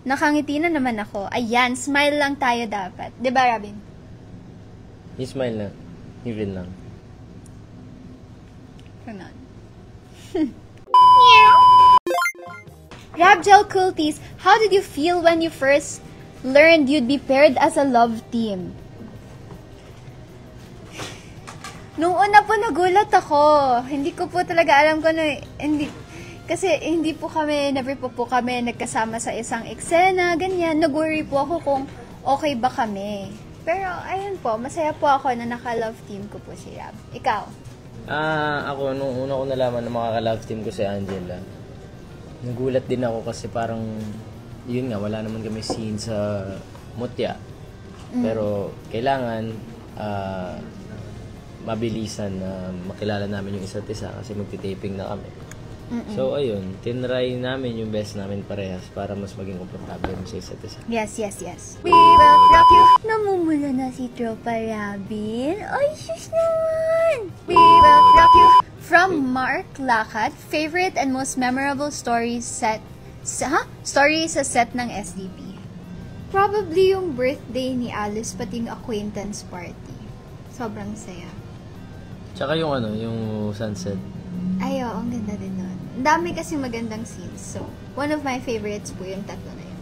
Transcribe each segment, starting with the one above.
Nakangiti na naman ako. Ayan, smile lang tayo dapat. Diba, Robin? Yung smile na. Even lang. Ganon. Rabgel Culties, how did you feel when you first learned you'd be paired as a love team? Nung una po nagulat ako. Hindi ko po talaga alam kung kasi hindi po kami, never po kami nagkasama sa isang eksena, ganyan. Nag-worry po ako kung okay ba kami. Pero ayun po, masaya po ako na naka-love team ko po si Rab. Ikaw? Ako, nung una ko nalaman na makaka-love team ko si Angela, nagulat din ako kasi parang, yun nga, wala naman kami scene sa Mutya. Pero kailangan mabilisan na makilala namin yung isa't isa kasi magti-taping na kami. So, ayun, tinry namin yung best namin parehas para mas maging komportable sa isa't isa. Yes. We will rock you. Namumula na si Tropa Robin. Ay, sus naman! We will rock you. From Mark Lakad, favorite and most memorable stories sa set ng SDP. Probably yung birthday ni Alice, pati yung acquaintance party. Sobrang saya. Tsaka yung yung sunset. Ay, oo, ang ganda din nun. Ang dami kasi magandang scenes. So, one of my favorites po yung tatlo na yun.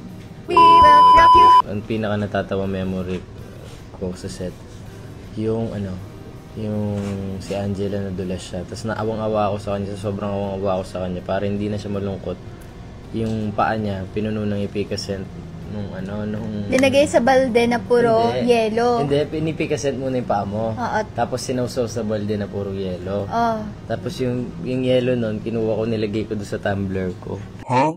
We will rock you! Ang pinaka natatawa memory ko sa set, yung yung si Angela nadulas siya. Tapos naawang-awa ako sa kanya, sobrang awang-awa ako sa kanya para hindi na siya malungkot. Yung paa niya, pinuno ng ipicascent nung Dinagay sa balde na puro yelo. Hindi, pinipicascent muna yung paa mo. Oo. Tapos sinawsaw sa balde na puro yelo. Oh. Tapos yung yelo nun, kinuha ko, nilagay ko doon sa tumbler ko. Huh?